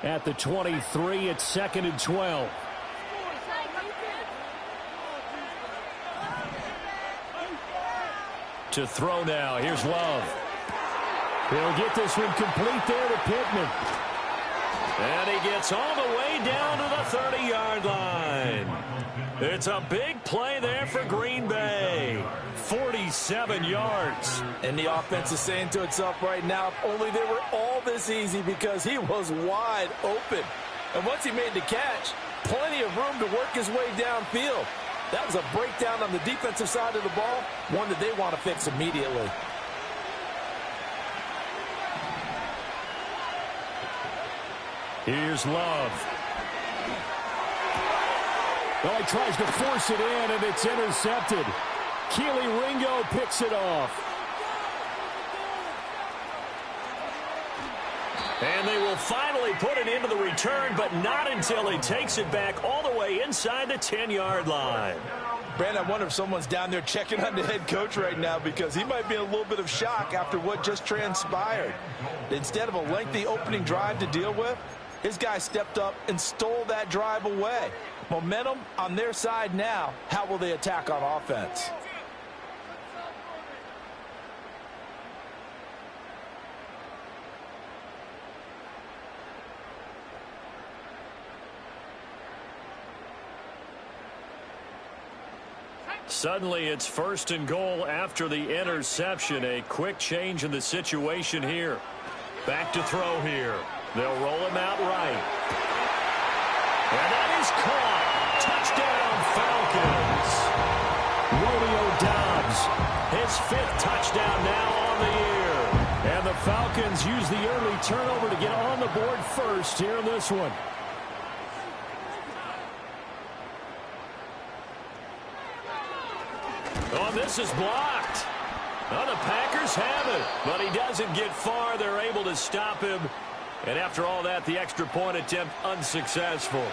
At the 23, it's 2nd and 12. To throw now. Here's Love. He'll get this one complete there to Pittman. And he gets all the way down to the 30-yard line. It's a big play there for Green Bay. 47 yards. And the offense is saying to itself right now, if only they were all this easy, because he was wide open. And once he made the catch, plenty of room to work his way downfield. That was a breakdown on the defensive side of the ball, one that they want to fix immediately. Here's Love. Well, he tries to force it in, and it's intercepted. Keely Ringo picks it off. And they will finally put it into the return, but not until he takes it back all the way inside the 10-yard line. Brandon, I wonder if someone's down there checking on the head coach right now, because he might be in a little bit of shock after what just transpired. Instead of a lengthy opening drive to deal with, his guy stepped up and stole that drive away. Momentum on their side now. How will they attack on offense? Suddenly it's 1st and goal after the interception. A quick change in the situation here. Back to throw here. They'll roll him out right. And that is caught. Touchdown, Falcons. Romeo Doubs, his 5th touchdown now on the year. And the Falcons use the early turnover to get on the board first here in this one. Oh, this is blocked. Well, the Packers have it, but he doesn't get far. They're able to stop him. And after all that, the extra point attempt unsuccessful.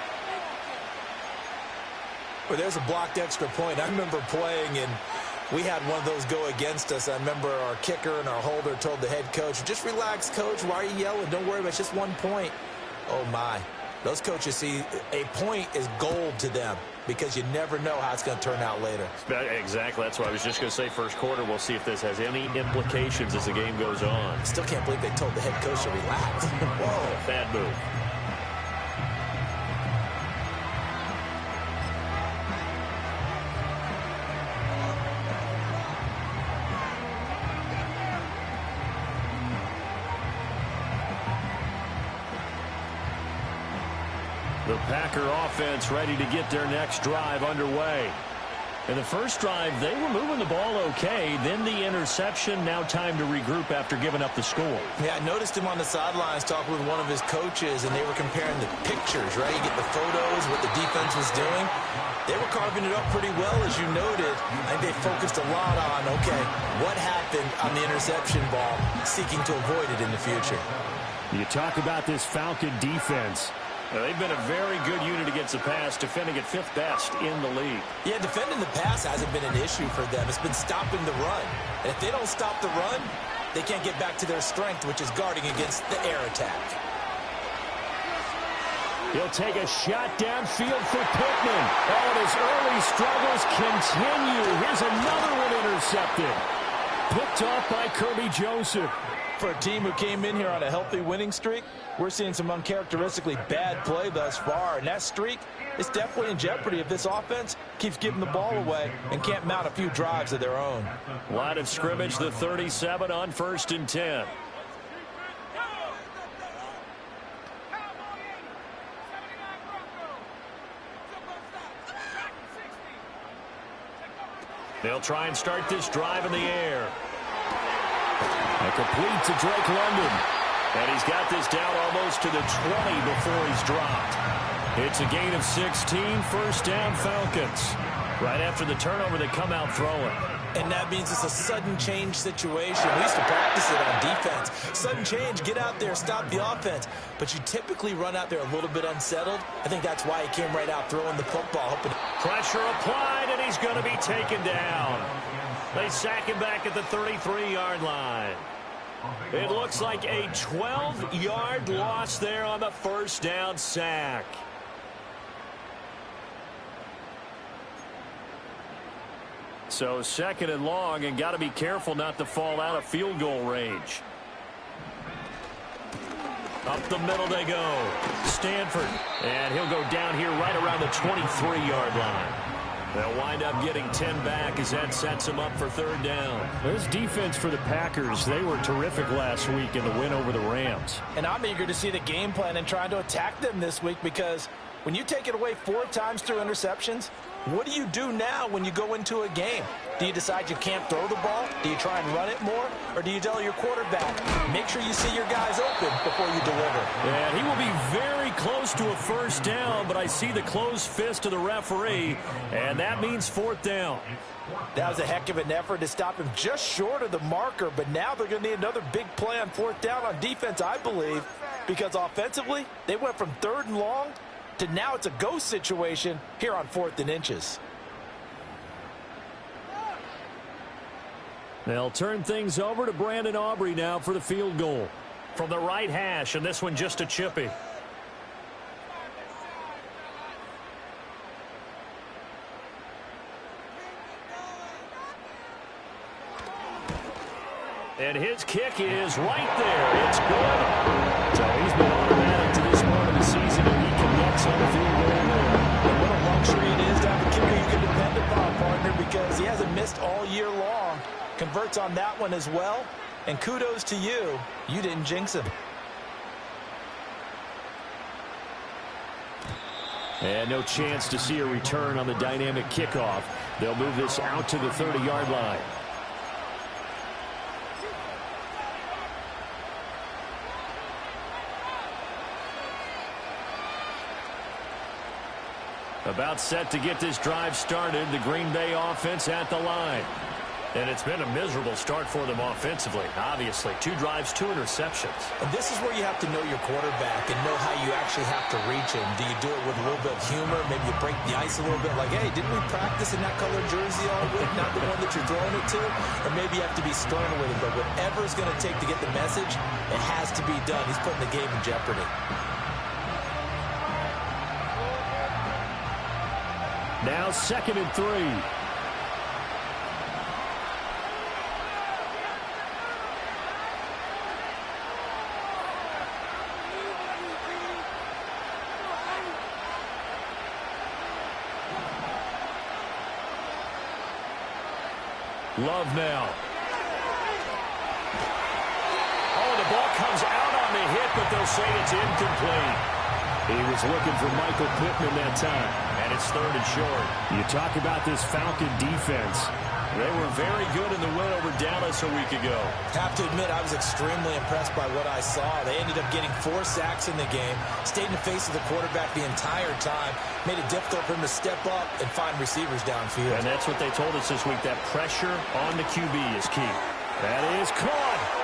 Well, there's a blocked extra point. I remember playing, and we had one of those go against us. I remember our kicker and our holder told the head coach, just relax, coach. Why are you yelling? Don't worry about it. It's just 1 point. Oh, my. Those coaches see a point is gold to them, because you never know how it's going to turn out later. Exactly. That's what I was just going to say. First quarter, we'll see if this has any implications as the game goes on. Still can't believe they told the head coach to relax. Whoa. Bad move. The Packer offense ready to get their next drive underway. In the first drive, they were moving the ball okay. Then the interception. Now time to regroup after giving up the score. Yeah, I noticed him on the sidelines talking with one of his coaches, and they were comparing the pictures, right? You get the photos, what the defense was doing. They were carving it up pretty well, as you noted. I think they focused a lot on, okay, what happened on the interception ball, seeking to avoid it in the future. You talk about this Falcon defense. They've been a very good unit against the pass, defending at 5th best in the league. Yeah, defending the pass hasn't been an issue for them. It's been stopping the run. And if they don't stop the run, they can't get back to their strength, which is guarding against the air attack. He'll take a shot downfield for Pittman. Oh, and his early struggles continue. Here's another one intercepted. Picked off by Kirby Joseph. For a team who came in here on a healthy winning streak, we're seeing some uncharacteristically bad play thus far. And that streak is definitely in jeopardy if this offense keeps giving the ball away and can't mount a few drives of their own. Line of scrimmage, the 37 on 1st and 10. They'll try and start this drive in the air. A complete to Drake London. And he's got this down almost to the 20 before he's dropped. It's a gain of 16, 1st down Falcons. Right after the turnover, they come out throwing. And that means it's a sudden change situation. We used to practice it on defense. Sudden change, get out there, stop the offense. But you typically run out there a little bit unsettled. I think that's why he came right out throwing the football. Pressure applied, and he's going to be taken down. They sack him back at the 33-yard line. It looks like a 12-yard loss there on the first down sack. So second and long, and got to be careful not to fall out of field goal range. Up the middle they go. Stanford. And he'll go down here right around the 23-yard line. They'll wind up getting 10 back as that sets them up for third down. This defense for the Packers, they were terrific last week in the win over the Rams. And I'm eager to see the game plan and trying to attack them this week, because when you take it away 4 times through interceptions, what do you do now when you go into a game? Do you decide you can't throw the ball? Do you try and run it more? Or do you tell your quarterback, make sure you see your guys open before you deliver? And he will be very close to a first down, but I see the closed fist of the referee, and that means fourth down. That was a heck of an effort to stop him just short of the marker, but now they're going to need another big play on fourth down on defense, I believe, because offensively, they went from third and long to now it's a go situation here on 4th and inches. They'll turn things over to Brandon Aubrey now for the field goal. From the right hash, and this one just a chippy. And his kick is right there. It's good. So he's been automatic to this point of the season, and he connects on the field goal there. And what a luxury it is to have a kicker you can depend upon, partner, because he hasn't missed all year long. Converts on that one as well. And kudos to you. You didn't jinx him. And no chance to see a return on the dynamic kickoff. They'll move this out to the 30-yard line. About set to get this drive started, the Green Bay offense at the line. And it's been a miserable start for them offensively, obviously. 2 drives, 2 interceptions. And this is where you have to know your quarterback and know how you actually have to reach him. Do you do it with a little bit of humor? Maybe you break the ice a little bit, like, hey, didn't we practice in that colored jersey all week, not the one that you're throwing it to? Or maybe you have to be stern with him. But whatever it's going to take to get the message, it has to be done. He's putting the game in jeopardy. Now 2nd and 3. Love now. Oh, the ball comes out on the hit, but they'll say it's incomplete. He was looking for Michael Pittman that time, and it's 3rd and short. You talk about this Falcon defense. They were very good in the win over Dallas a week ago. Have to admit, I was extremely impressed by what I saw. They ended up getting 4 sacks in the game, stayed in the face of the quarterback the entire time, made it difficult for him to step up and find receivers downfield. And that's what they told us this week, that pressure on the QB is key. That is caught.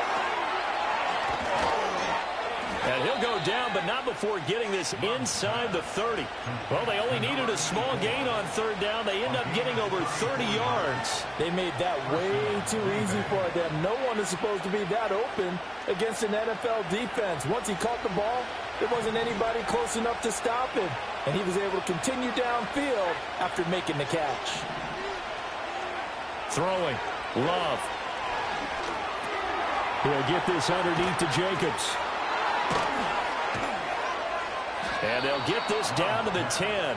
And he'll go down, but not before getting this inside the 30. Well, they only needed a small gain on 3rd down. They end up getting over 30 yards. They made that way too easy for them. No one is supposed to be that open against an NFL defense. Once he caught the ball, there wasn't anybody close enough to stop him. And he was able to continue downfield after making the catch. Throwing. Love. He'll get this underneath to Jacobs. And they'll get this down to the 10.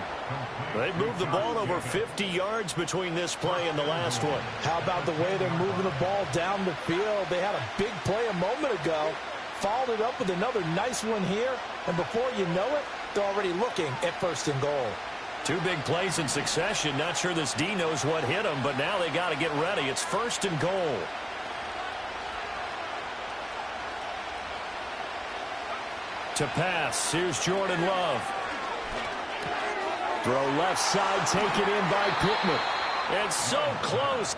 They've moved the ball over 50 yards between this play and the last one. How about the way they're moving the ball down the field? They had a big play a moment ago. Followed it up with another nice one here. And before you know it, they're already looking at 1st and goal. 2 big plays in succession. Not sure this D knows what hit him, but now they got to get ready. It's 1st and goal. To pass, here's Jordan Love. Throw left side, taken in by Pittman. It's so close.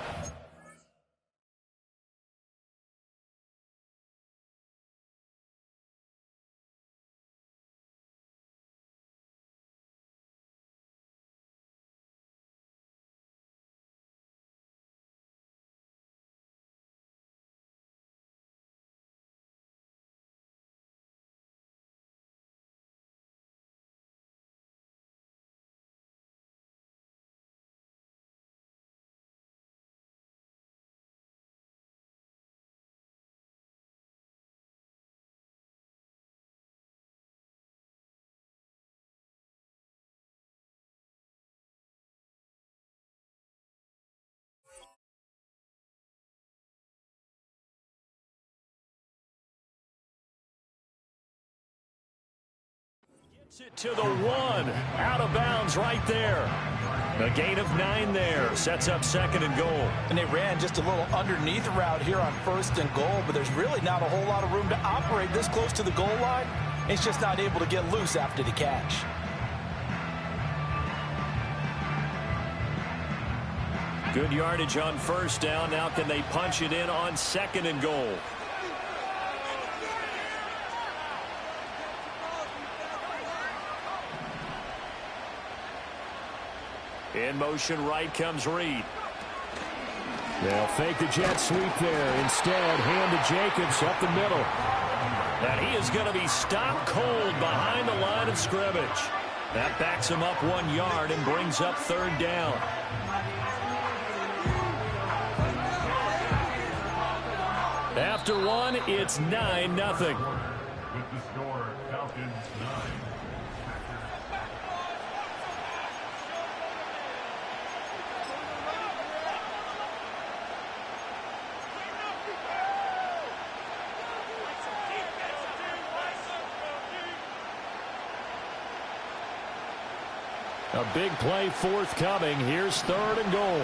To the 1, out of bounds right there. A gain of 9 there, sets up 2nd and goal. And they ran just a little underneath route here on 1st and goal, but there's really not a whole lot of room to operate this close to the goal line. It's just not able to get loose after the catch. Good yardage on 1st down. Now can they punch it in on 2nd and goal? In motion right comes Reed. They'll fake the jet sweep there. Instead, hand to Jacobs up the middle. And he is going to be stopped cold behind the line of scrimmage. That backs him up 1 yard and brings up 3rd down. After 1, it's 9-0. With the score, Falcons 9. A big play forthcoming. Here's 3rd and goal.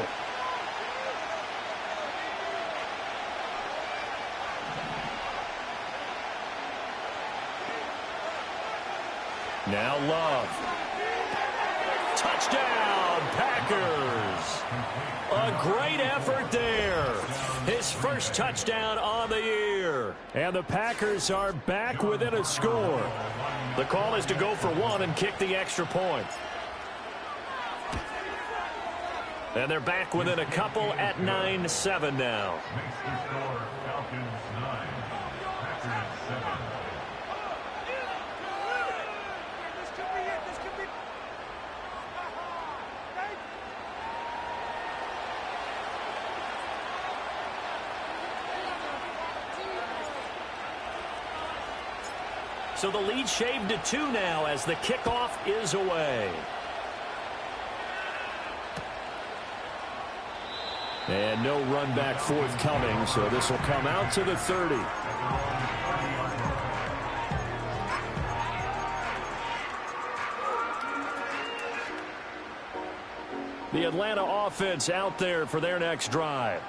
Now Love. Touchdown, Packers. A great effort there. His first touchdown on the year. And the Packers are back within a score. The call is to go for 1 and kick the extra point. And they're back within a couple at 9-7 now. Makes the score, Falcons 9, Packers 7. So the lead shaved to 2 now as the kickoff is away. And no run back forthcoming, so this will come out to the 30. The Atlanta offense out there for their next drive.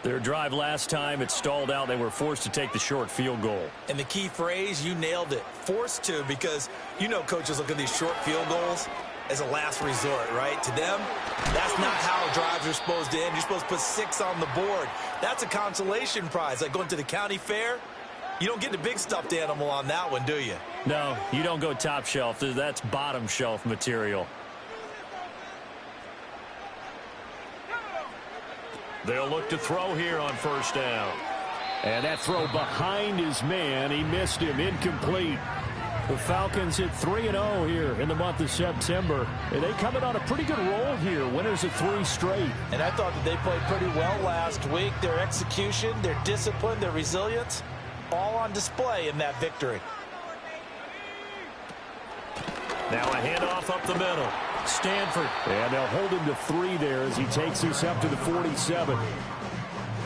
Their drive last time, it stalled out. They were forced to take the short field goal. And the key phrase, you nailed it, forced to, because you know coaches look at these short field goals as a last resort, right? To them, that's not how drives are supposed to end. You're supposed to put 6 on the board. That's a consolation prize, like going to the county fair. You don't get the big stuffed animal on that one, do you? No, you don't go top shelf. That's bottom shelf material. They'll look to throw here on 1st down. And that throw behind his man, he missed him, incomplete. The Falcons hit 3-0 here in the month of September. And they come in on a pretty good roll here, winners of 3 straight. And I thought that they played pretty well last week. Their execution, their discipline, their resilience, all on display in that victory. Now a handoff up the middle. Stanford. And they'll hold him to 3 there as he takes this up to the 47.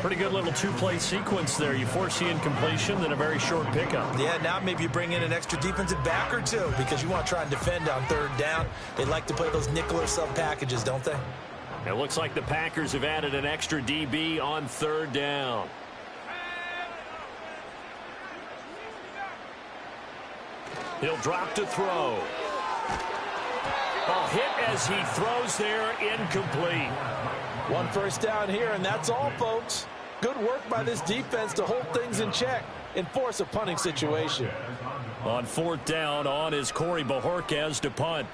Pretty good little 2-play sequence there. You force the incompletion, then a very short pickup. Yeah, now maybe you bring in an extra defensive back or 2 because you want to try and defend on 3rd down. They like to play those nickel or sub packages, don't they? It looks like the Packers have added an extra DB on 3rd down. He'll drop to throw. A hit as he throws there, incomplete. 1 first down here, and that's all, folks. Good work by this defense to hold things in check and force a punting situation. On 4th down, on is Corey Bajorquez to punt.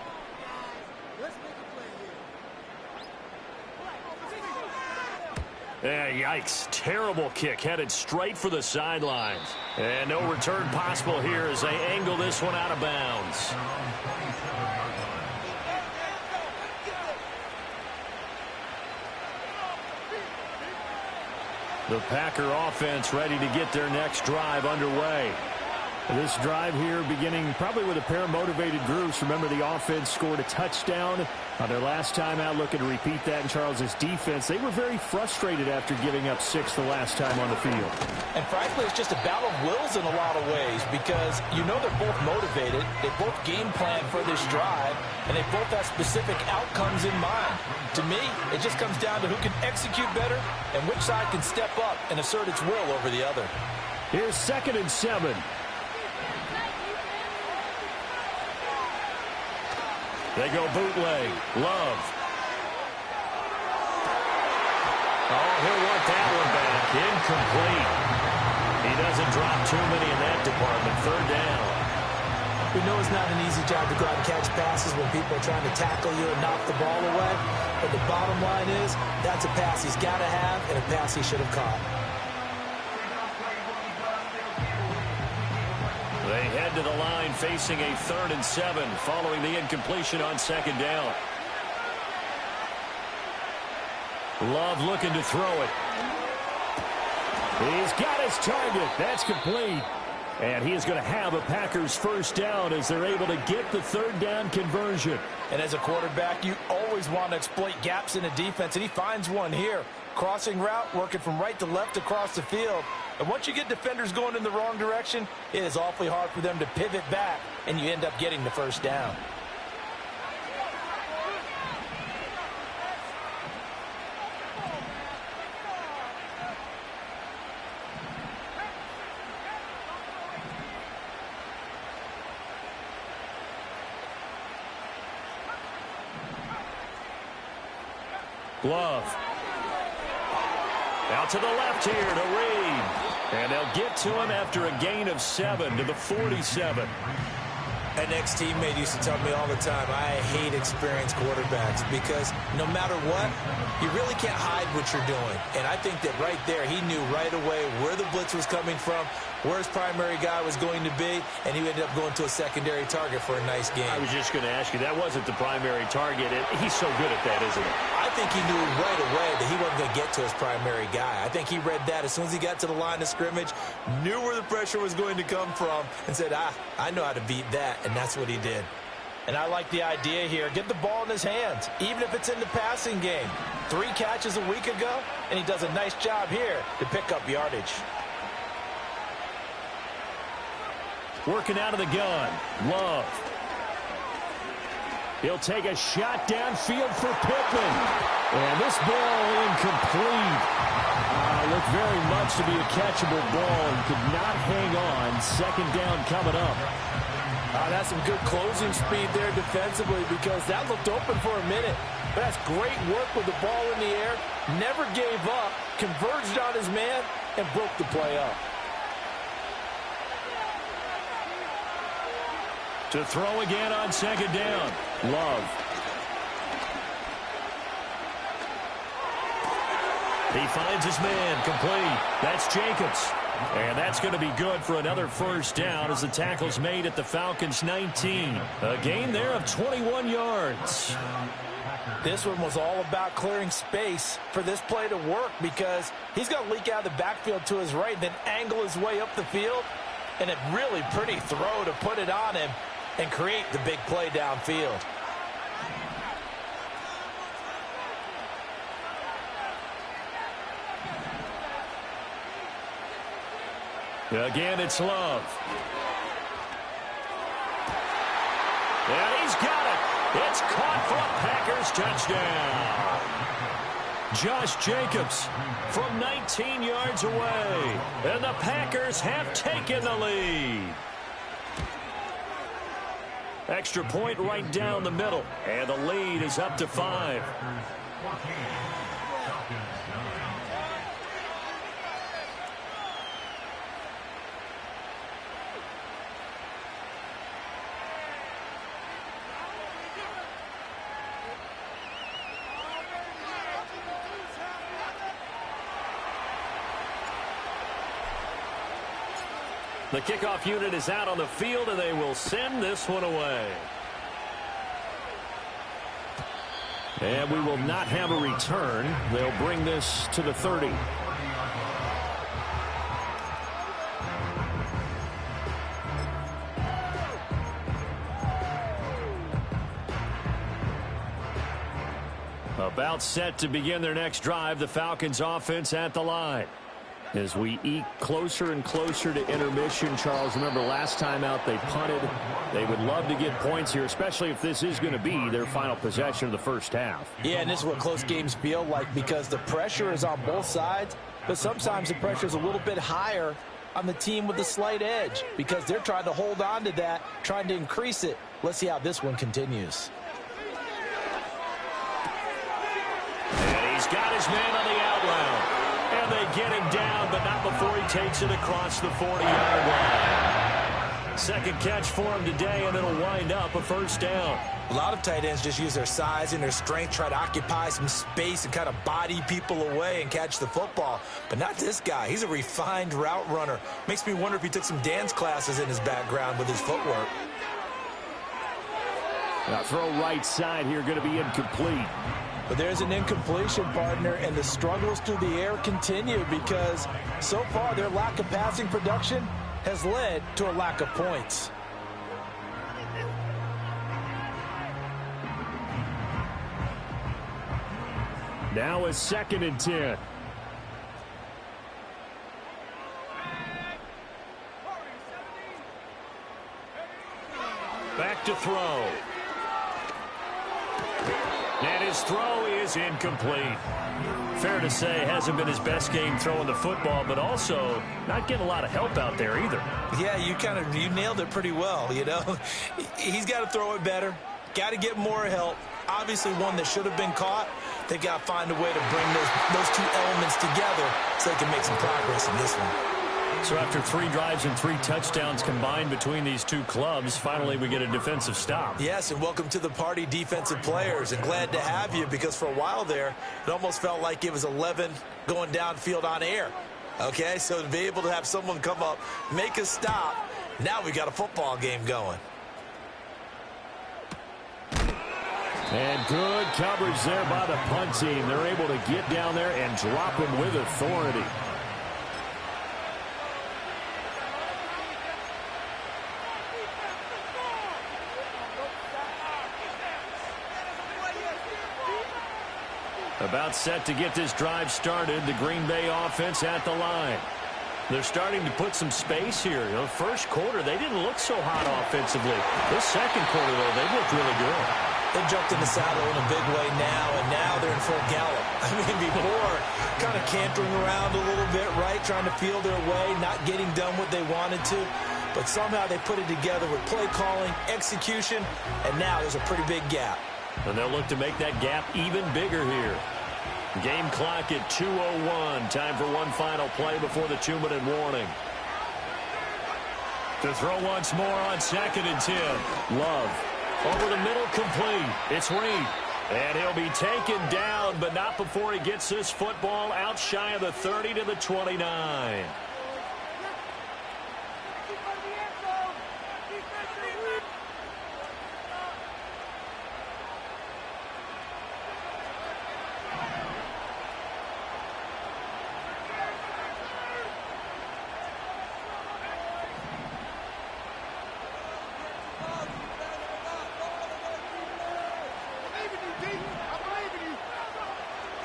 Yikes. Terrible kick headed straight for the sidelines. And no return possible here as they angle this one out of bounds. The Packer offense ready to get their next drive underway. This drive here beginning probably with a pair of motivated groups. Remember, the offense scored a touchdown on their last time out, looking to repeat that in Charles's defense. They were very frustrated after giving up 6 the last time on the field. And frankly, it's just a battle of wills in a lot of ways because you know they're both motivated. They both game plan for this drive, and they both have specific outcomes in mind. To me, it just comes down to who can execute better and which side can step up and assert its will over the other. Here's 2nd and 7. They go bootleg. Love. Oh, he'll want that one back. Incomplete. He doesn't drop too many in that department. 3rd down. We know it's not an easy job to go out and catch passes when people are trying to tackle you and knock the ball away. But the bottom line is that's a pass he's got to have and a pass he should have caught. They head to the line facing a 3rd and 7 following the incompletion on 2nd down. Love looking to throw it. He's got his target. That's complete. And he is going to have a Packers 1st down as they're able to get the 3rd down conversion. And as a quarterback, you always want to exploit gaps in the defense, and he finds one here. Crossing route, working from right to left across the field. And once you get defenders going in the wrong direction, it is awfully hard for them to pivot back, and you end up getting the 1st down. Love. Out to the left here to Reed. And they'll get to him after a gain of 7 to the 47. An ex-teammate used to tell me all the time, I hate experienced quarterbacks because no matter what, you really can't hide what you're doing. And I think that right there, he knew right away where the blitz was coming from, where his primary guy was going to be, and he ended up going to a secondary target for a nice game. I was just going to ask you, that wasn't the primary target. He's so good at that, isn't he? I think he knew right away that he wasn't going to get to his primary guy. I think he read that as soon as he got to the line of scrimmage, knew where the pressure was going to come from, and said, I know how to beat that, and that's what he did. And I like the idea here. Get the ball in his hands, even if it's in the passing game. 3 catches a week ago, and he does a nice job here to pick up yardage. Working out of the gun. Love. He'll take a shot downfield for Pittman. And this ball incomplete. Looked very much to be a catchable ball and could not hang on. 2nd down coming up. That's some good closing speed there defensively because that looked open for a minute. But that's great work with the ball in the air. Never gave up. Converged on his man and broke the play up. To throw again on 2nd down. Love. He finds his man complete. That's Jacobs. And that's going to be good for another 1st down as the tackle's made at the Falcons' 19. A gain there of 21 yards. This one was all about clearing space for this play to work because he's going to leak out of the backfield to his right, then angle his way up the field. And a really pretty throw to put it on him and create the big play downfield. Again, it's Love. And he's got it. It's caught for a Packers touchdown. Josh Jacobs from 19 yards away. And the Packers have taken the lead. Extra point right down the middle. And the lead is up to 5. The kickoff unit is out on the field, and they will send this one away. And we will not have a return. They'll bring this to the 30. About set to begin their next drive, the Falcons offense at the line. As we eke closer and closer to intermission, Charles, remember last time out they punted. They would love to get points here, especially if this is going to be their final possession of the first half. Yeah, and this is what close games feel like because the pressure is on both sides, but sometimes the pressure is a little bit higher on the team with the slight edge because they're trying to hold on to that, trying to increase it. Let's see how this one continues. And he's got his man on the out route. And they get him down, but not before he takes it across the 40-yard line. Second catch for him today, and it'll wind up a first down. A lot of tight ends just use their size and their strength, try to occupy some space and kind of body people away and catch the football. But not this guy. He's a refined route runner. Makes me wonder if he took some dance classes in his background with his footwork. Now throw right side here, going to be incomplete. But there's an incompletion, partner, and the struggles through the air continue because so far their lack of passing production has led to a lack of points. Now it's 2nd and 10. Back to throw. And his throw is incomplete. Fair to say, hasn't been his best game throwing the football, but also not getting a lot of help out there either. Yeah, you nailed it pretty well, you know. He's got to throw it better, got to get more help. Obviously one that should have been caught. They got to find a way to bring those two elements together so they can make some progress in this one. So after 3 drives and 3 touchdowns combined between these two clubs, finally we get a defensive stop. Yes, and welcome to the party, defensive players, and glad to have you because for a while there, it almost felt like it was 11 going downfield on air. Okay, so to be able to have someone come up, make a stop, now we got a football game going. And good coverage there by the punt team. They're able to get down there and drop him with authority. About set to get this drive started, the Green Bay offense at the line. They're starting to put some space here. You know, first quarter, they didn't look so hot offensively. This second quarter, though, they've looked really good. They jumped in the saddle in a big way now, and now they're in full gallop. I mean, before, kind of cantering around a little bit, right, trying to feel their way, not getting done what they wanted to. But somehow they put it together with play calling, execution, and now there's a pretty big gap. And they'll look to make that gap even bigger here. Game clock at 2:01. Time for one final play before the 2-minute warning. To throw once more on 2nd and 10. Love. Over the middle, complete. It's Reed. And he'll be taken down, but not before he gets this football out shy of the 30 to the 29.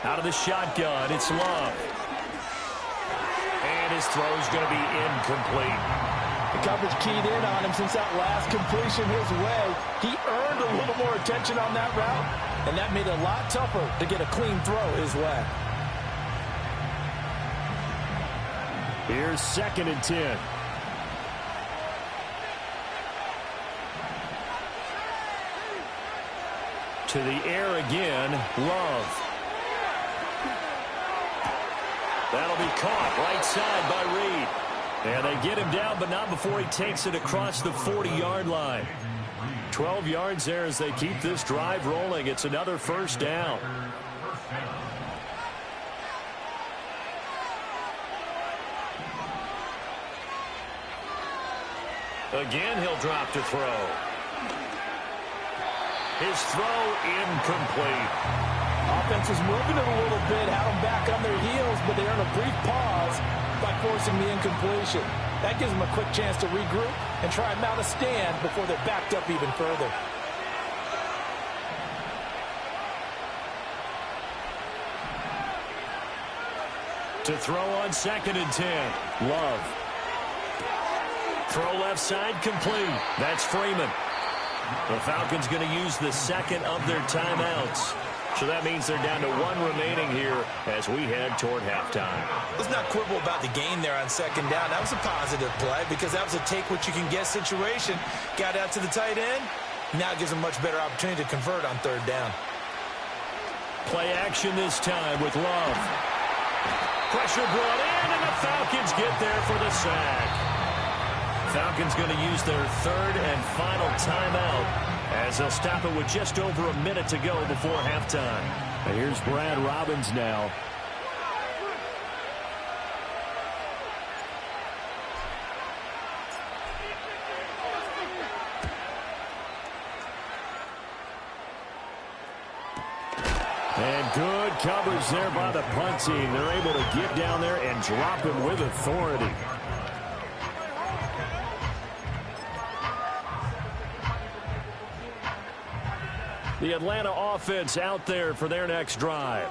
Out of the shotgun, it's Love. And his throw's going to be incomplete. The coverage keyed in on him since that last completion his way. He earned a little more attention on that route, and that made it a lot tougher to get a clean throw his way. Here's 2nd and 10. To the air again, Love. That'll be caught right side by Reed. And they get him down, but not before he takes it across the 40-yard line. 12 yards there as they keep this drive rolling. It's another first down. Again, he'll drop to throw. His throw incomplete. Offense is moving it a little bit, had them back on their heels, but they earn a brief pause by forcing the incompletion. That gives them a quick chance to regroup and try and mount a stand before they're backed up even further. To throw on 2nd and 10. Love. Throw left side complete. That's Freeman. The Falcons going to use the second of their timeouts. So that means they're down to 1 remaining here as we head toward halftime. Let's not quibble about the gain there on 2nd down. That was a positive play because that was a take-what-you-can-get situation. Got out to the tight end. Now it gives them a much better opportunity to convert on 3rd down. Play action this time with Love. Pressure brought in, and the Falcons get there for the sack. Falcons going to use their 3rd and final timeout as they'll stop it with just over a minute to go before halftime. And here's Brad Robbins now. And good coverage there by the punt team. They're able to get down there and drop him with authority. The Atlanta offense out there for their next drive.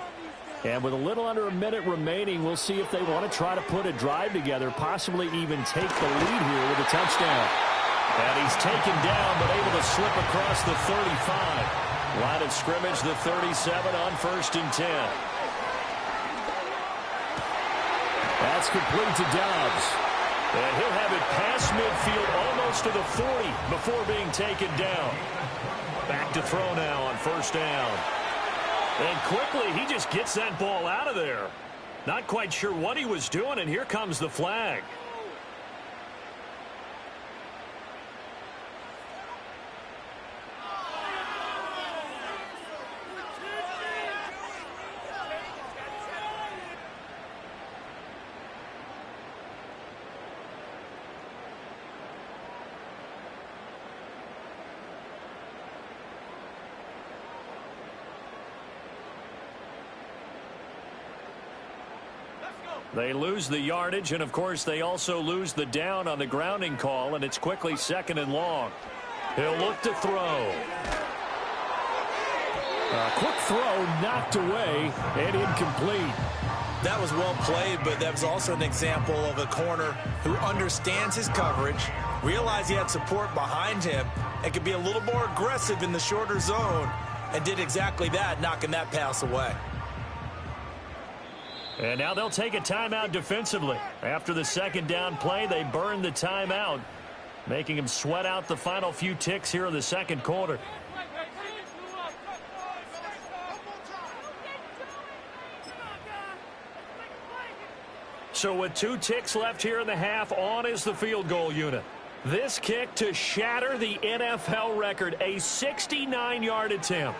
And with a little under a minute remaining, we'll see if they want to try to put a drive together, possibly even take the lead here with a touchdown. And he's taken down, but able to slip across the 35. Line of scrimmage, the 37 on 1st and 10. That's complete to Dobbs. And he'll have it past midfield almost to the 40 before being taken down. Back to throw now on 1st down. And quickly, he just gets that ball out of there. Not quite sure what he was doing, and here comes the flag. They lose the yardage, and of course they also lose the down on the grounding call, and it's quickly 2nd and long. He'll look to throw. A quick throw knocked away and incomplete. That was well played, but that was also an example of a corner who understands his coverage, realized he had support behind him, and could be a little more aggressive in the shorter zone, and did exactly that, knocking that pass away. And now they'll take a timeout defensively. After the 2nd down play, they burn the timeout, making him sweat out the final few ticks here in the 2nd quarter. So with 2 ticks left here in the half, on is the field goal unit. This kick to shatter the NFL record, a 69-yard attempt.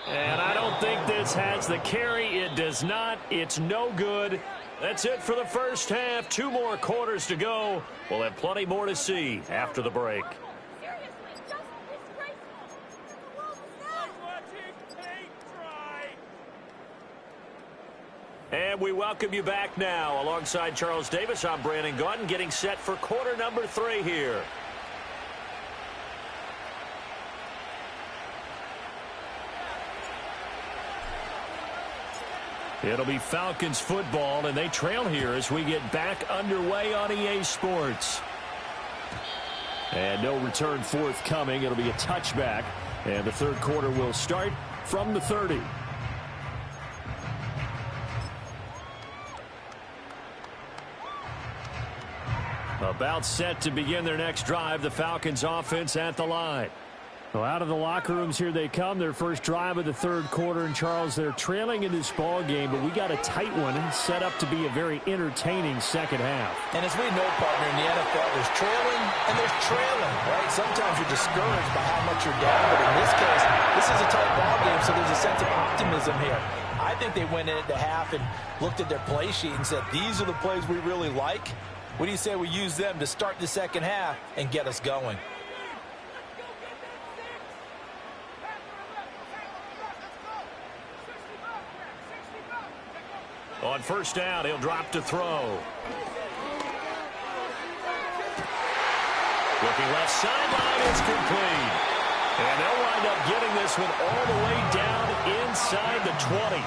And I don't think this has the carry. It does not. It's no good. That's it for the first half. 2 more quarters to go. We'll have plenty more to see after the break. And we welcome you back now. Alongside Charles Davis, I'm Brandon Gotw, getting set for quarter number 3 here. It'll be Falcons football, and they trail here as we get back underway on EA Sports. And no return forthcoming. It'll be a touchback, and the 3rd quarter will start from the 30. About set to begin their next drive, the Falcons offense at the line. Well, out of the locker rooms here they come. Their first drive of the 3rd quarter. And, Charles, they're trailing in this ball game, but we got a tight one set up to be a very entertaining 2nd half. And as we know, partner, in the NFL, there's trailing and there's trailing, right? Sometimes you're discouraged by how much you're down, but in this case, this is a tight ball game, so there's a sense of optimism here. I think they went in at the half and looked at their play sheet and said, these are the plays we really like. What do you say we use them to start the 2nd half and get us going? On 1st down, he'll drop to throw. Looking left sideline, it's complete. And they'll wind up getting this one all the way down inside the 20.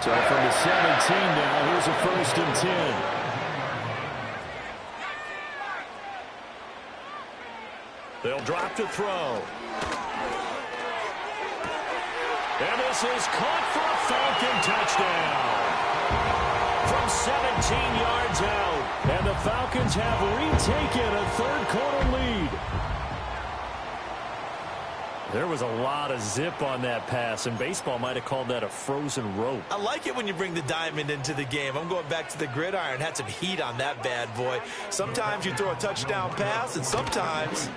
So from the 17 now, here's a 1st and 10. They'll drop to throw. And this is caught for a Falcon touchdown. From 17 yards out. And the Falcons have retaken a third-quarter lead. There was a lot of zip on that pass, and baseball might have called that a frozen rope. I like it when you bring the diamond into the game. I'm going back to the gridiron. Had some heat on that bad boy. Sometimes you throw a touchdown pass, and sometimes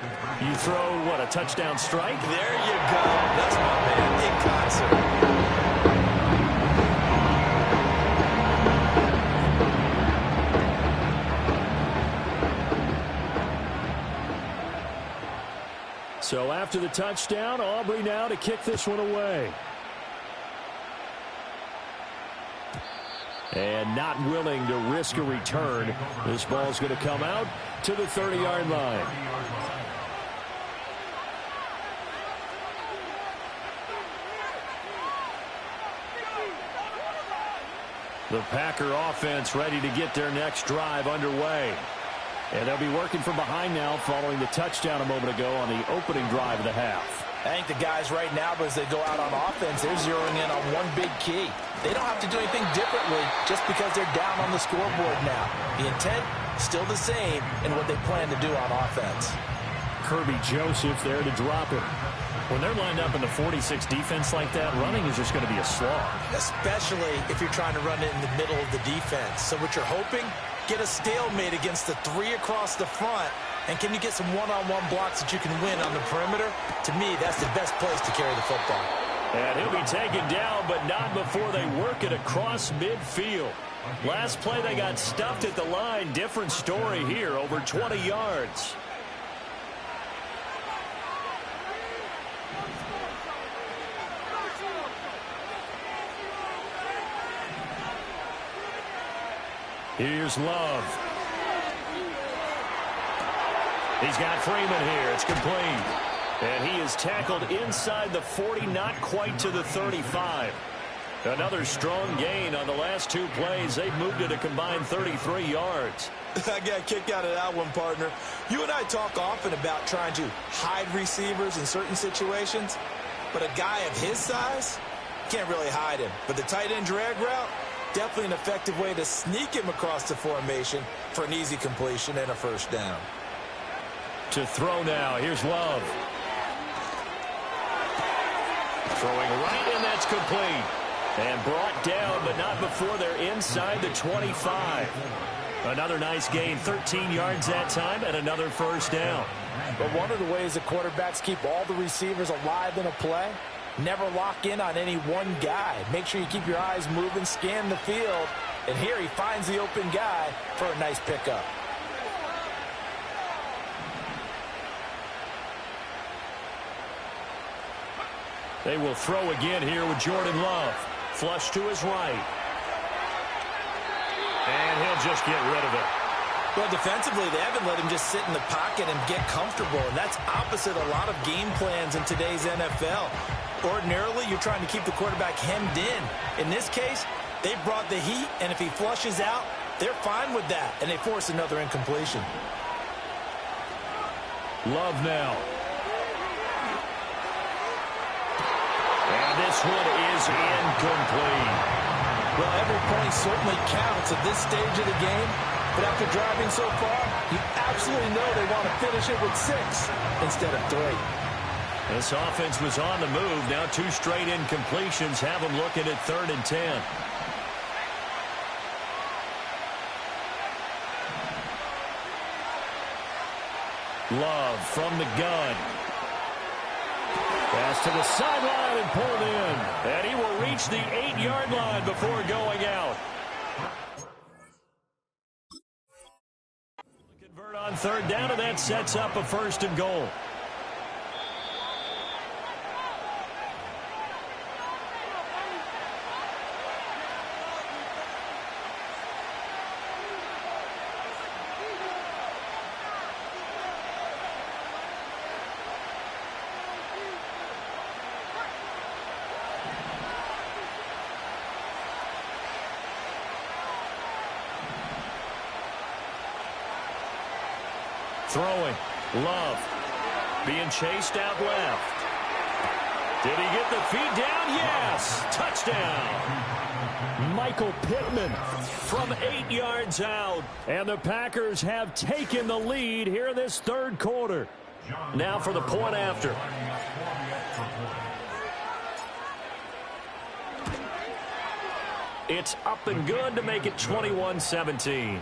you throw, what, a touchdown strike? There you go. That's my man in concert. So after the touchdown, Aubrey now to kick this one away. And not willing to risk a return. This ball's going to come out to the 30-yard line. The Packer offense ready to get their next drive underway. And they'll be working from behind now following the touchdown a moment ago on the opening drive of the half. I think the guys right now, as they go out on offense, they're zeroing in on one big key. They don't have to do anything differently just because they're down on the scoreboard now. The intent, still the same in what they plan to do on offense. Kirby Joseph there to drop it. When they're lined up in the 46 defense like that, running is just going to be a slog. Especially if you're trying to run it in the middle of the defense. So what you're hoping, get a stalemate against the three across the front. And can you get some one-on-one blocks that you can win on the perimeter? To me, that's the best place to carry the football. And he'll be taken down, but not before they work it across midfield. Last play, they got stuffed at the line. Different story here, over 20 yards. Here's Love. He's got Freeman here. It's complete. And he is tackled inside the 40, not quite to the 35. Another strong gain on the last two plays. They've moved it a combined 33 yards. I got a kick out of that one, partner. You and I talk often about trying to hide receivers in certain situations. But a guy of his size, can't really hide him. But the tight end drag route, definitely an effective way to sneak him across the formation for an easy completion and a first down. To throw now. Here's Love. Throwing right, and that's complete. And brought down, but not before they're inside the 25. Another nice gain, 13 yards that time, and another first down. But one of the ways that quarterbacks keep all the receivers alive in a play, never lock in on any one guy. Make sure you keep your eyes moving, scan the field. And here he finds the open guy for a nice pickup. They will throw again here with Jordan Love. Flush to his right. And he'll just get rid of it. Well, defensively, they haven't let him just sit in the pocket and get comfortable. And that's opposite a lot of game plans in today's NFL. Ordinarily, you're trying to keep the quarterback hemmed in. In this case, they brought the heat, and if he flushes out, they're fine with that, and they force another incompletion. Love now. And this one is incomplete. Well, every point certainly counts at this stage of the game, but after driving so far, you absolutely know they want to finish it with 6 instead of 3. This offense was on the move. Now 2 straight incompletions have them looking at 3rd and 10. Love from the gun. Pass to the sideline and pulled in. And he will reach the 8-yard line before going out. Convert on 3rd down, and that sets up a 1st and goal. Throwing. Love. Being chased out left. Did he get the feet down? Yes. Touchdown. Michael Pittman from 8 yards out. And the Packers have taken the lead here in this third quarter. Now for the point after. It's up and good to make it 21-17.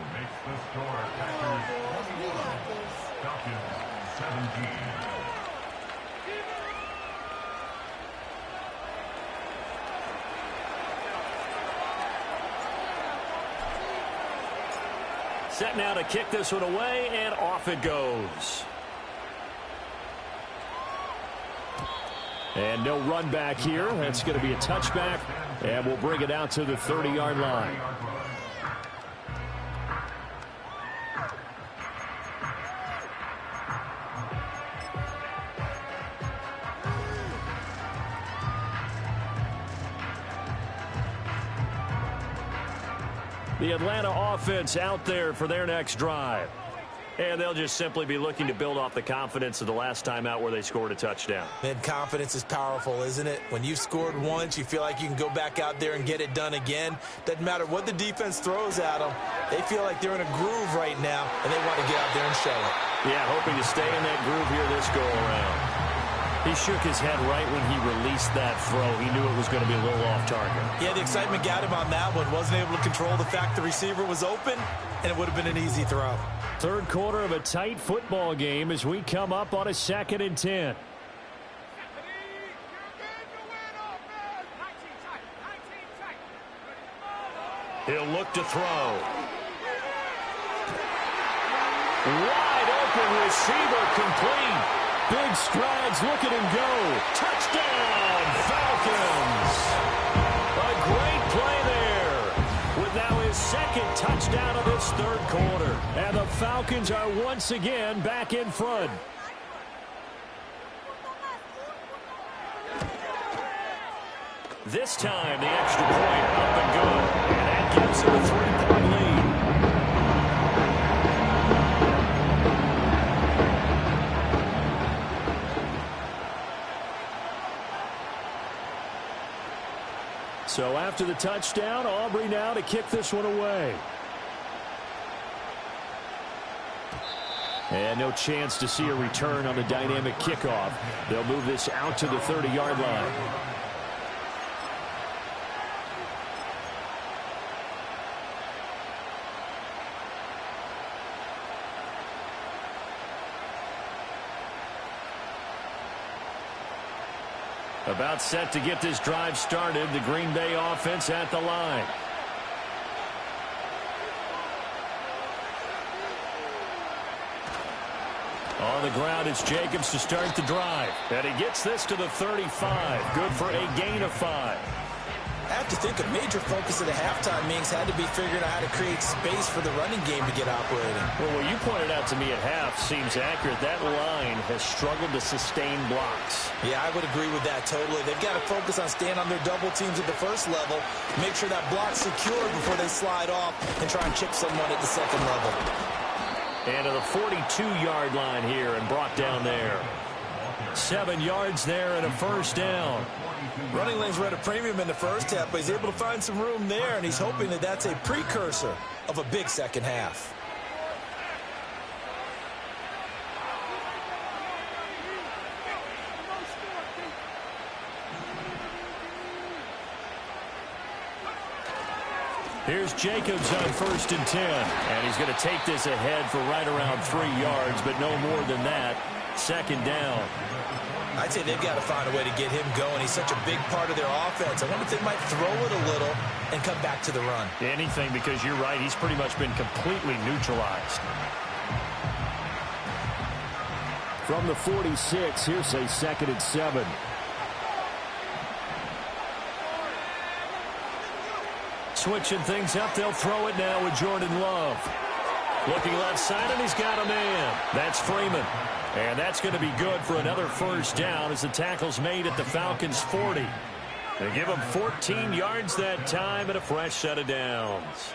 Set now to kick this one away, and off it goes. And no run back here. That's going to be a touchback, and we'll bring it out to the 30-yard line. The Atlanta offense out there for their next drive. And they'll just simply be looking to build off the confidence of the last time out where they scored a touchdown. Man, confidence is powerful, isn't it? When you've scored once, you feel like you can go back out there and get it done again. Doesn't matter what the defense throws at them. They feel like they're in a groove right now, and they want to get out there and show it. Yeah, hoping to stay in that groove here this go-around. He shook his head right when he released that throw. He knew it was going to be a little off target. Yeah, the excitement got him on that one. Wasn't able to control the fact the receiver was open, and it would have been an easy throw. Third quarter of a tight football game as we come up on a 2nd and 10. He'll look to throw. Wide open receiver complete. Big strides, look at him go. Touchdown, Falcons. A great play there with now his second touchdown of this third quarter. And the Falcons are once again back in front. This time the extra point up and good. And that gives him a 3-point lead. So after the touchdown, Aubrey now to kick this one away. And no chance to see a return on the dynamic kickoff. They'll move this out to the 30-yard line. About set to get this drive started. The Green Bay offense at the line. On the ground, it's Jacobs to start the drive. And he gets this to the 35. Good for a gain of 5. I have to think a major focus of the halftime meetings had to be figuring out how to create space for the running game to get operating. Well, what you pointed out to me at half seems accurate. That line has struggled to sustain blocks. Yeah, I would agree with that totally. They've got to focus on staying on their double teams at the first level, make sure that block's secure before they slide off and try and chip someone at the second level. And to the 42-yard line here and brought down there. 7 yards there and a first down. Running lanes were at a premium in the first half, but he's able to find some room there, and he's hoping that that's a precursor of a big second half. Here's Jacobs on 1st and 10. And he's going to take this ahead for right around 3 yards, but no more than that. 2nd down. I'd say they've got to find a way to get him going. He's such a big part of their offense. I wonder if they might throw it a little and come back to the run. Anything, because you're right. He's pretty much been completely neutralized. From the 46, here's a 2nd and 7. Switching things up, they'll throw it now with Jordan Love. Looking left side, and he's got a man. That's Freeman. And that's going to be good for another first down as the tackle's made at the Falcons' 40. They give him 14 yards that time and a fresh set of downs.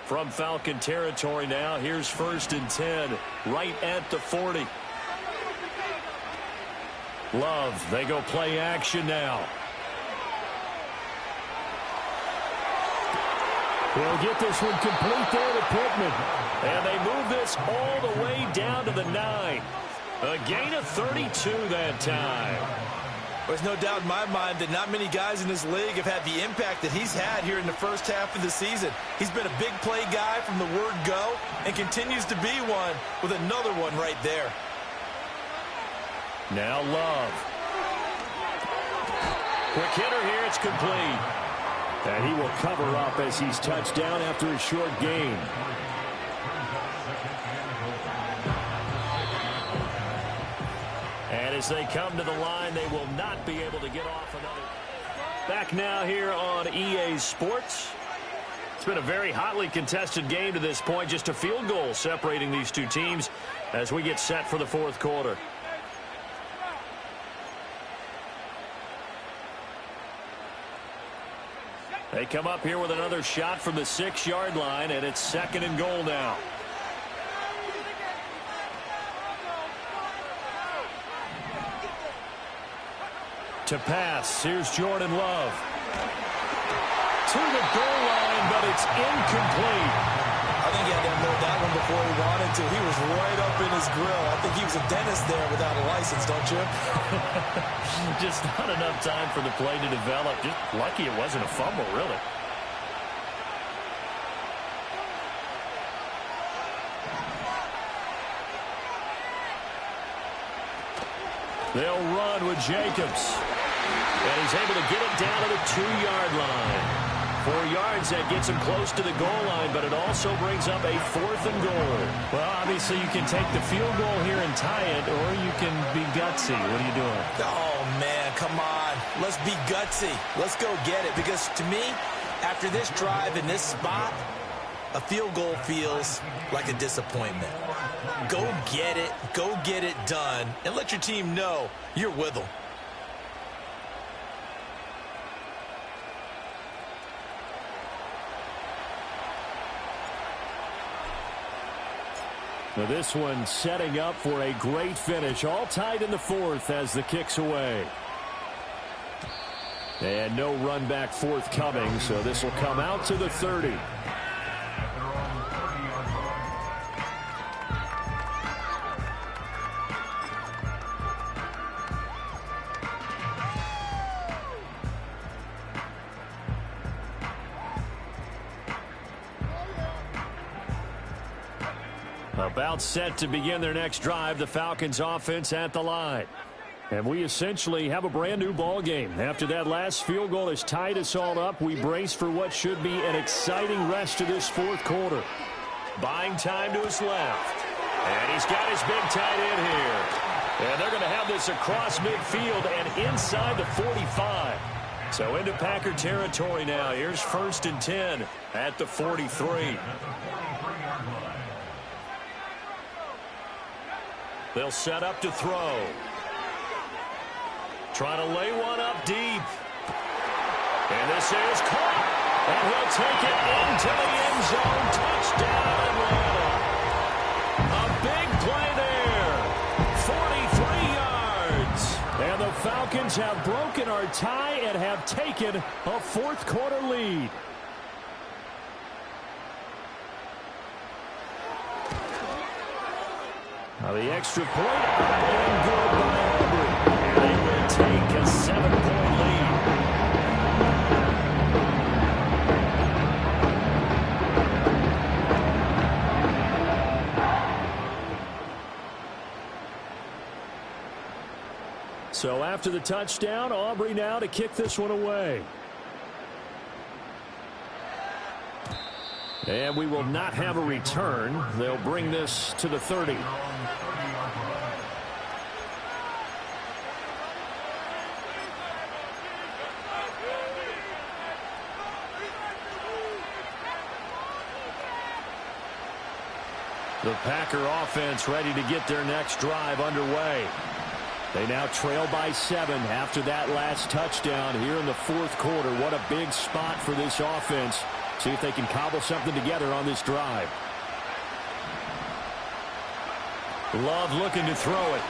From Falcon territory now, here's 1st and 10, right at the 40. Love, they go play action now. He'll get this one complete there to Pittman. And they move this all the way down to the 9. A gain of 32 that time. There's no doubt in my mind that not many guys in this league have had the impact that he's had here in the first half of the season. He's been a big play guy from the word go and continues to be one with another one right there. Now Love. Quick hitter here, it's complete. And he will cover up as he's touched down after a short gain. And as they come to the line, they will not be able to get off another. Back now here on EA Sports. It's been a very hotly contested game to this point. Just a field goal separating these two teams as we get set for the 4th quarter. They come up here with another shot from the 6-yard line, and it's 2nd and goal now. To pass, here's Jordan Love. To the goal line, but it's incomplete. I think he had to unload that one before he wanted to. He was right up in his grill. I think he was a dentist there without a license, don't you? Just not enough time for the play to develop. Just lucky it wasn't a fumble, really. They'll run with Jacobs. And he's able to get it down to the 2-yard line. 4 yards, that gets him close to the goal line, but it also brings up a 4th and goal. Well, obviously you can take the field goal here and tie it, or you can be gutsy. What are you doing? Oh, man, come on. Let's be gutsy. Let's go get it. Because to me, after this drive in this spot, a field goal feels like a disappointment. Go get it done, and let your team know you're with them. Now this one setting up for a great finish. All tied in the 4th as the kick's away. And no run back forthcoming, so this will come out to the 30. About set to begin their next drive, the Falcons offense at the line. And we essentially have a brand new ball game. After that last field goal has tied us all up, we brace for what should be an exciting rest of this 4th quarter. Buying time to his left. And he's got his big tight end here. And they're going to have this across midfield and inside the 45. So into Packer territory now. Here's 1st and 10 at the 43. They'll set up to throw. Trying to lay one up deep. And this is caught. And he'll take it into the end zone. Touchdown, Atlanta. A big play there. 43 yards. And the Falcons have broken our tie and have taken a 4th quarter lead. Now the extra point, and good by Aubrey. And they will take a 7-point lead. So after the touchdown, Aubrey now to kick this one away. And we will not have a return. They'll bring this to the 30. The Packer offense ready to get their next drive underway. They now trail by 7 after that last touchdown here in the 4th quarter. What a big spot for this offense See if they can cobble something together on this drive. Love looking to throw it.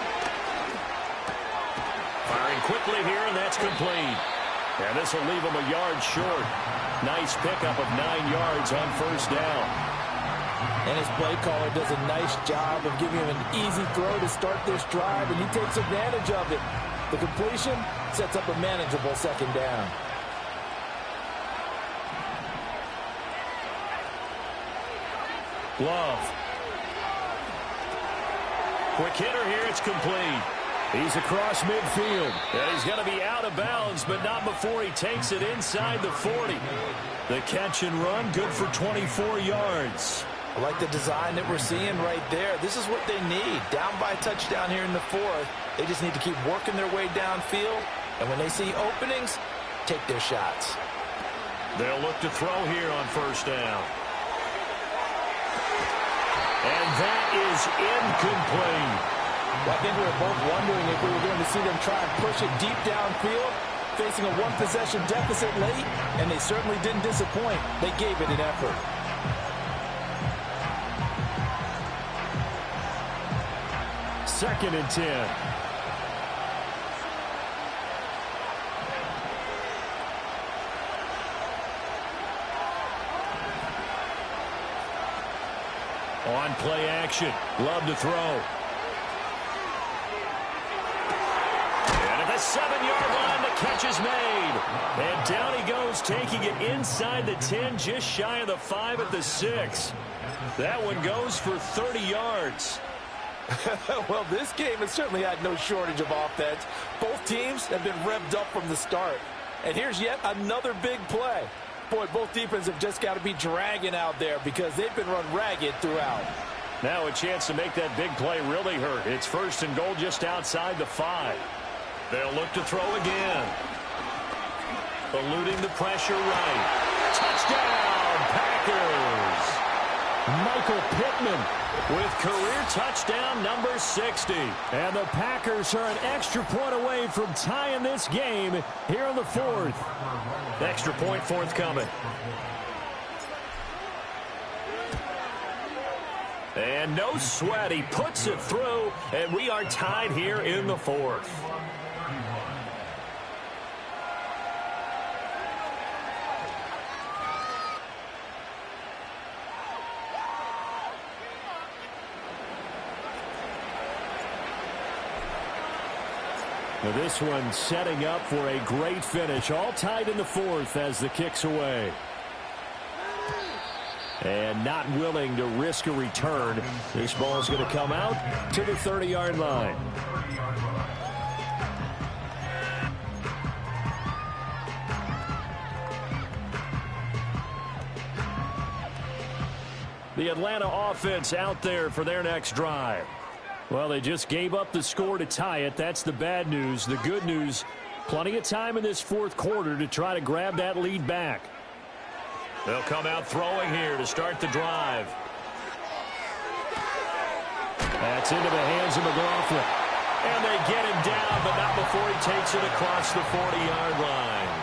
Firing quickly here, and that's complete. And this will leave him a yard short. Nice pickup of 9 yards on first down. And his play caller does a nice job of giving him an easy throw to start this drive, and he takes advantage of it. The completion sets up a manageable second down. Love. Quick hitter here, it's complete. He's across midfield. And he's going to be out of bounds, but not before he takes it inside the 40. The catch and run, good for 24 yards. I like the design that we're seeing right there. This is what they need. Down by a touchdown here in the 4th. They just need to keep working their way downfield. And when they see openings, take their shots. They'll look to throw here on first down. And that is incomplete. Well, I think we were both wondering if we were going to see them try and push it deep downfield, facing a one-possession deficit late, and they certainly didn't disappoint. They gave it an effort. Second and 10. On play action. Love to throw. And at the 7-yard line, the catch is made. And down he goes, taking it inside the 10, just shy of the 5 at the 6. That one goes for 30 yards. Well, this game has certainly had no shortage of offense. Both teams have been revved up from the start. And here's yet another big play. Boy, both defenses have just got to be dragging out there because they've been run ragged throughout. Now a chance to make that big play really hurt. It's first and goal just outside the 5. They'll look to throw again. Eluding the pressure right. Touchdown, Packers! Michael Pittman with career touchdown number 60. And the Packers are an extra point away from tying this game here in the 4th. Extra point forthcoming. And no sweat. He puts it through, and we are tied here in the 4th. Now this one setting up for a great finish. All tied in the 4th as the kick's away. And not willing to risk a return. This ball is going to come out to the 30-yard line. The Atlanta offense out there for their next drive. Well, they just gave up the score to tie it. That's the bad news. The good news, plenty of time in this 4th quarter to try to grab that lead back. They'll come out throwing here to start the drive. That's into the hands of McLaughlin. And they get him down, but not before he takes it across the 40-yard line.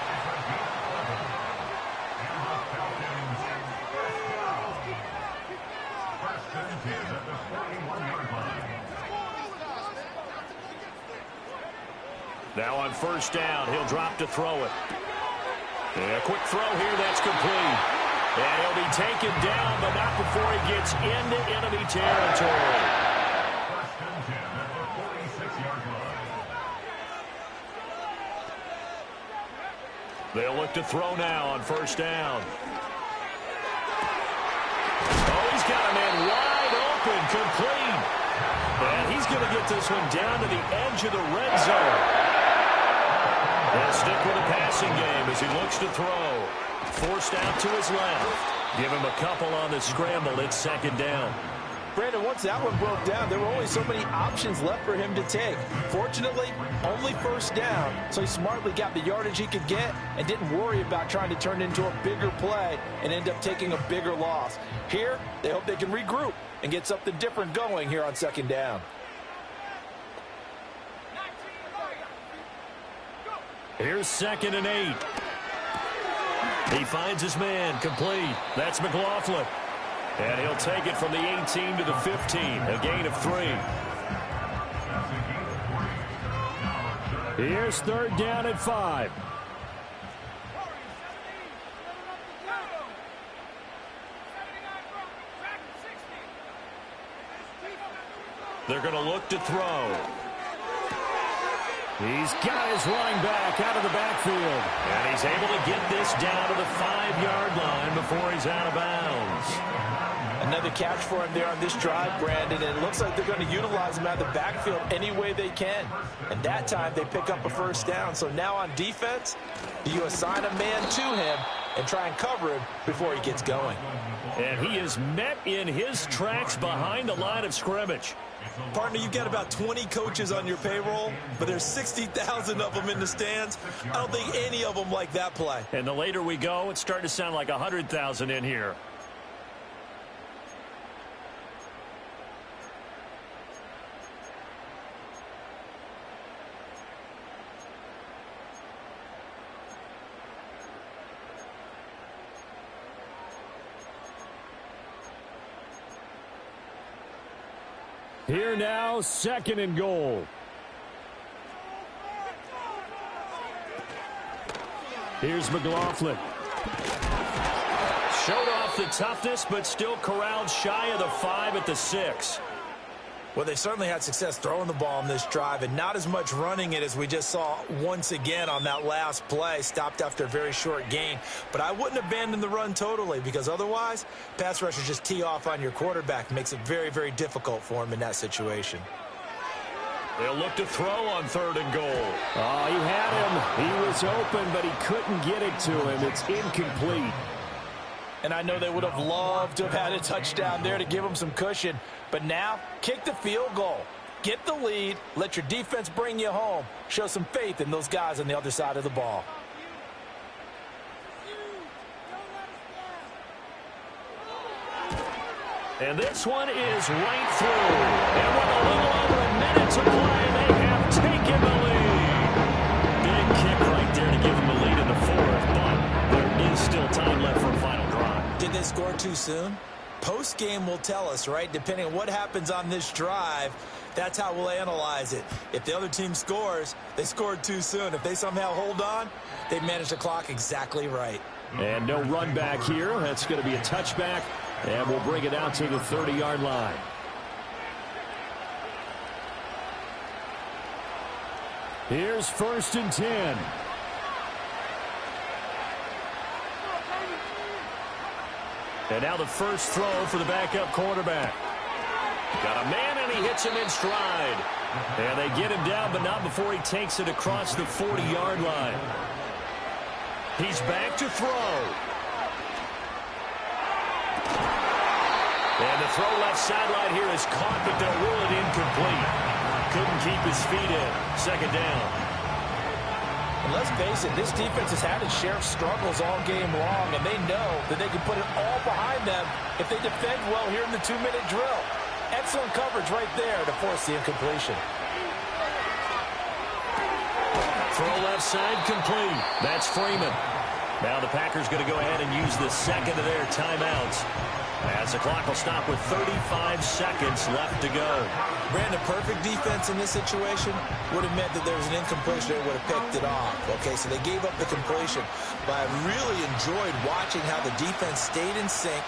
Now on first down, he'll drop to throw it. And a quick throw here, that's complete. And he'll be taken down, but not before he gets into enemy territory. They'll look to throw now on first down. Oh, he's got a man wide open, complete. And he's going to get this one down to the edge of the red zone. They'll stick with the passing game as he looks to throw. Forced out to his left. Give him a couple on the scramble. It's second down. Brandon, once that one broke down, there were only so many options left for him to take. Fortunately, only first down, so he smartly got the yardage he could get and didn't worry about trying to turn it into a bigger play and end up taking a bigger loss. Here, they hope they can regroup and get something different going here on second down. Here's 2nd and 8. He finds his man, complete. That's McLaughlin. And he'll take it from the 18 to the 15, a gain of 3. Here's third down at 5. They're going to look to throw. He's got his running back out of the backfield. And he's able to get this down to the 5-yard line before he's out of bounds. Another catch for him there on this drive, Brandon, and it looks like they're going to utilize him out of the backfield any way they can. And that time they pick up a first down. So now on defense, do you assign a man to him and try and cover him before he gets going? And he is met in his tracks behind the line of scrimmage. Partner, you've got about 20 coaches on your payroll, but there's 60,000 of them in the stands. I don't think any of them like that play. And the later we go, it's starting to sound like 100,000 in here. Here now, second and goal. Here's McLaughlin. Showed off the toughness, but still corralled shy of the 5 at the 6. Well, they certainly had success throwing the ball on this drive and not as much running it as we just saw once again on that last play. Stopped after a very short gain. But I wouldn't abandon the run totally because otherwise, pass rushers just tee off on your quarterback. Makes it very, very difficult for him in that situation. They'll look to throw on third and goal. Oh, he had him. He was open, but he couldn't get it to him. It's incomplete. And I know they would have loved to have had a touchdown there to give them some cushion. But now, kick the field goal. Get the lead. Let your defense bring you home. Show some faith in those guys on the other side of the ball. And this one is right through. And with a little over a minute to play, they have taken the lead. Big kick right there to give them the lead in the 4th, but there is still time left for a final drive. Did they score too soon? Post-game will tell us, right? Depending on what happens on this drive, that's how we'll analyze it. If the other team scores, they scored too soon. If they somehow hold on, they managed the clock exactly right. And no run back here. That's going to be a touchback, and we'll bring it out to the 30-yard line. Here's 1st and 10. And now the first throw for the backup quarterback. Got a man, and he hits him in stride. And they get him down, but not before he takes it across the 40-yard line. He's back to throw. And the throw left sideline here is caught, but they'll rule it incomplete. Couldn't keep his feet in. Second down. And let's face it, this defense has had its share of struggles all game long, and they know that they can put it all behind them if they defend well here in the 2-minute drill. Excellent coverage right there to force the incompletion. Throw left side complete. That's Freeman. Now the Packers going to go ahead and use the second of their timeouts, as the clock will stop with 35 seconds left to go. Brandon, perfect defense in this situation would have meant that there was an incompletion. They would have picked it off. Okay, so they gave up the completion. But I really enjoyed watching how the defense stayed in sync,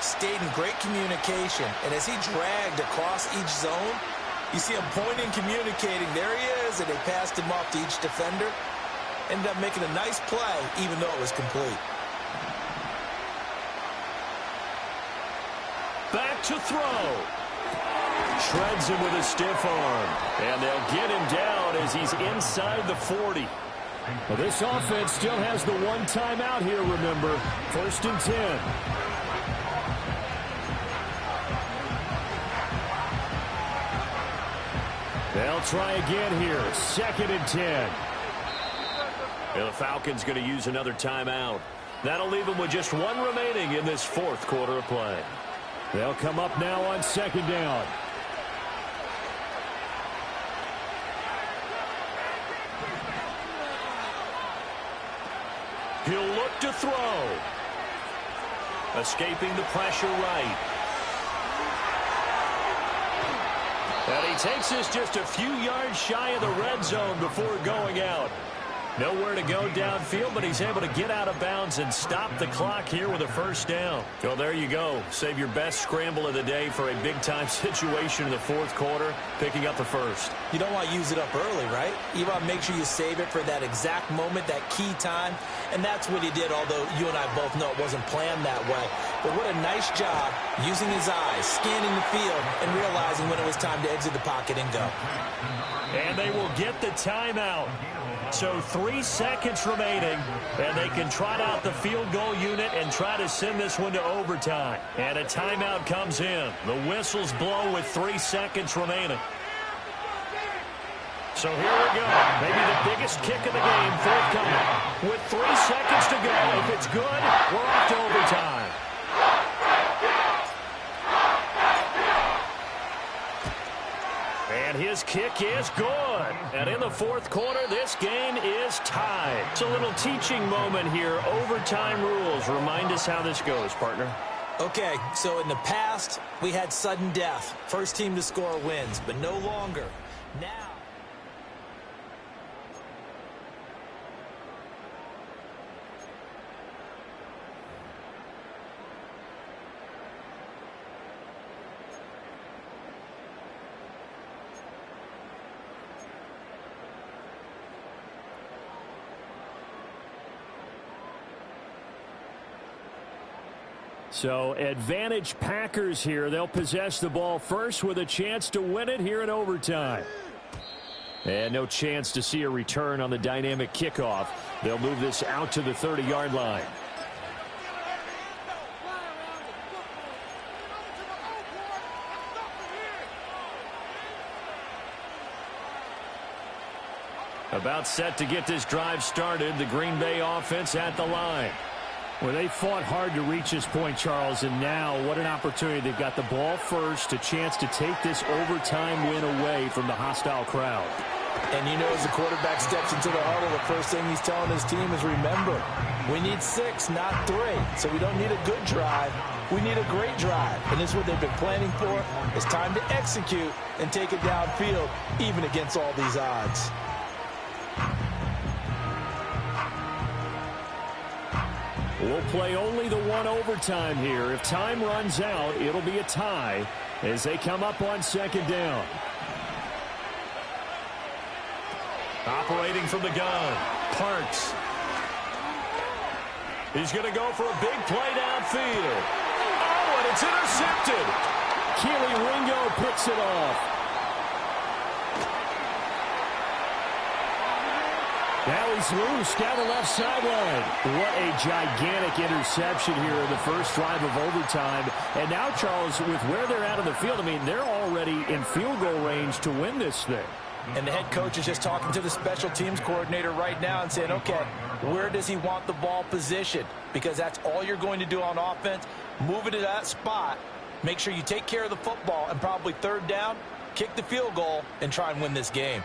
stayed in great communication. And as he dragged across each zone, you see him pointing, communicating. There he is, and they passed him off to each defender. Ended up making a nice play, even though it was complete. Back to throw. Shreds him with a stiff arm. And they'll get him down as he's inside the 40. Well, this offense still has the one timeout here, remember. 1st and 10. They'll try again here. 2nd and 10. And the Falcons going to use another timeout. That'll leave them with just one remaining in this 4th quarter of play. They'll come up now on 2nd down. He'll look to throw. Escaping the pressure right. And he takes this just a few yards shy of the red zone before going out. Nowhere to go downfield, but he's able to get out of bounds and stop the clock here with a first down. So there you go. Save your best scramble of the day for a big-time situation in the fourth quarter, picking up the first. You don't want to use it up early, right? You want to make sure you save it for that exact moment, that key time. And that's what he did, although you and I both know it wasn't planned that way. But what a nice job using his eyes, scanning the field, and realizing when it was time to exit the pocket and go. And they will get the timeout. So 3 seconds remaining, and they can trot out the field goal unit and try to send this one to overtime. And a timeout comes in. The whistles blow with 3 seconds remaining. So here we go. Maybe the biggest kick of the game forthcoming. With 3 seconds to go, if it's good, we're off to overtime. And his kick is good. And in the fourth quarter, this game is tied. It's a little teaching moment here. Overtime rules. Remind us how this goes, partner. Okay, so in the past, we had sudden death. First team to score wins, but no longer. Now... So advantage Packers here. They'll possess the ball first with a chance to win it here in overtime. And no chance to see a return on the dynamic kickoff. They'll move this out to the 30-yard line. About set to get this drive started. The Green Bay offense at the line. Well, they fought hard to reach this point, Charles, and now what an opportunity. They've got the ball first, a chance to take this overtime win away from the hostile crowd. And you know, as the quarterback steps into the huddle, the first thing he's telling his team is, remember, we need 6, not 3. So we don't need a good drive. We need a great drive. And this is what they've been planning for. It's time to execute and take it downfield, even against all these odds. We'll play only the one overtime here. If time runs out, it'll be a tie as they come up on second down. Operating from the gun, Parks. He's going to go for a big play downfield. Oh, and it's intercepted. Keely Ringo picks it off. Now he's loose down the left sideline. What a gigantic interception here in the first drive of overtime. And now, Charles, with where they're at on the field, I mean, they're already in field goal range to win this thing. And the head coach is just talking to the special teams coordinator right now and saying, okay, where does he want the ball positioned? Because that's all you're going to do on offense. Move it to that spot. Make sure you take care of the football, and probably third down, kick the field goal, and try and win this game.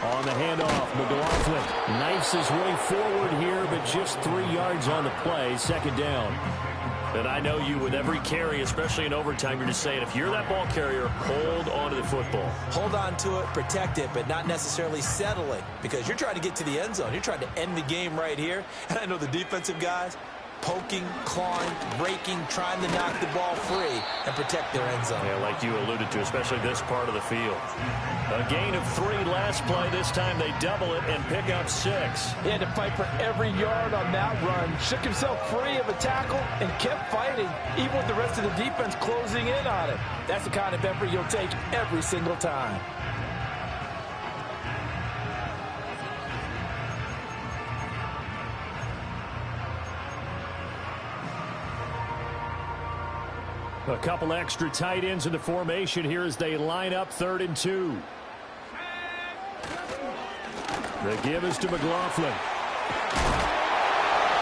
On the handoff, McLaughlin knifes his way forward here, but just 3 yards on the play, second down. And I know you, with every carry, especially in overtime, you're just saying, if you're that ball carrier, hold on to the football. Hold on to it, protect it, but not necessarily settle it, because you're trying to get to the end zone. You're trying to end the game right here. And I know the defensive guys, poking, clawing, breaking, trying to knock the ball free and protect their end zone. Yeah, like you alluded to, especially this part of the field. A gain of 3 last play. This time they double it and pick up 6. He had to fight for every yard on that run. Shook himself free of a tackle and kept fighting, even with the rest of the defense closing in on it. That's the kind of effort you'll take every single time. A couple extra tight ends in the formation here as they line up 3rd and 2. The give is to McLaughlin.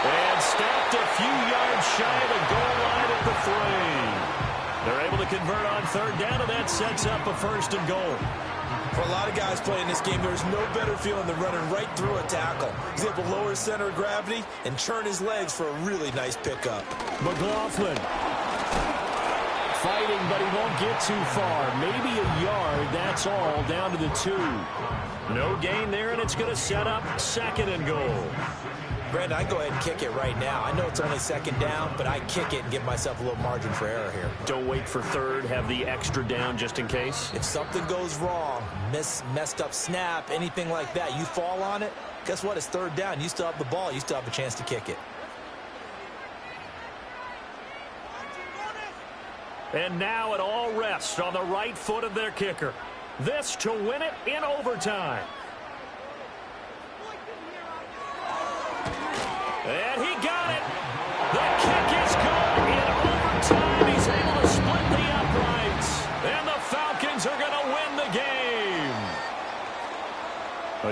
And stopped a few yards shy of the goal line at the 3. They're able to convert on 3rd down, and that sets up a 1st and goal. For a lot of guys playing this game, there's no better feeling than running right through a tackle. He's able to lower his center of gravity and churn his legs for a really nice pickup. McLaughlin fighting, but he won't get too far. Maybe a yard, that's all, down to the 2. No gain there, and it's going to set up 2nd and goal. Brandon, I go ahead and kick it right now. I know it's only 2nd down, but I kick it and give myself a little margin for error here. Don't wait for 3rd. Have the extra down just in case. If something goes wrong, messed up snap, anything like that, you fall on it, guess what? It's 3rd down. You still have the ball. You still have a chance to kick it. And now it all rests on the right foot of their kicker. This to win it in overtime. And he got it. The kick is good in overtime. He's able to split the uprights. And the Falcons are going to win the game.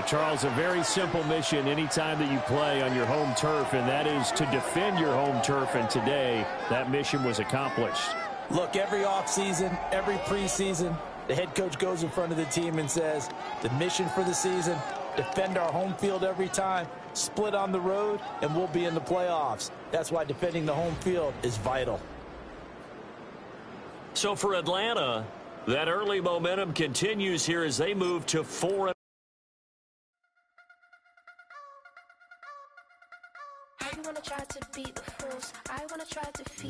Charles, a very simple mission anytime that you play on your home turf, and that is to defend your home turf. And today, that mission was accomplished. Look, every offseason, every preseason, the head coach goes in front of the team and says, the mission for the season, defend our home field every time, split on the road, and we'll be in the playoffs. That's why defending the home field is vital. So for Atlanta, that early momentum continues here as they move to 4. I wanna try to beat the force. I wanna try to defeat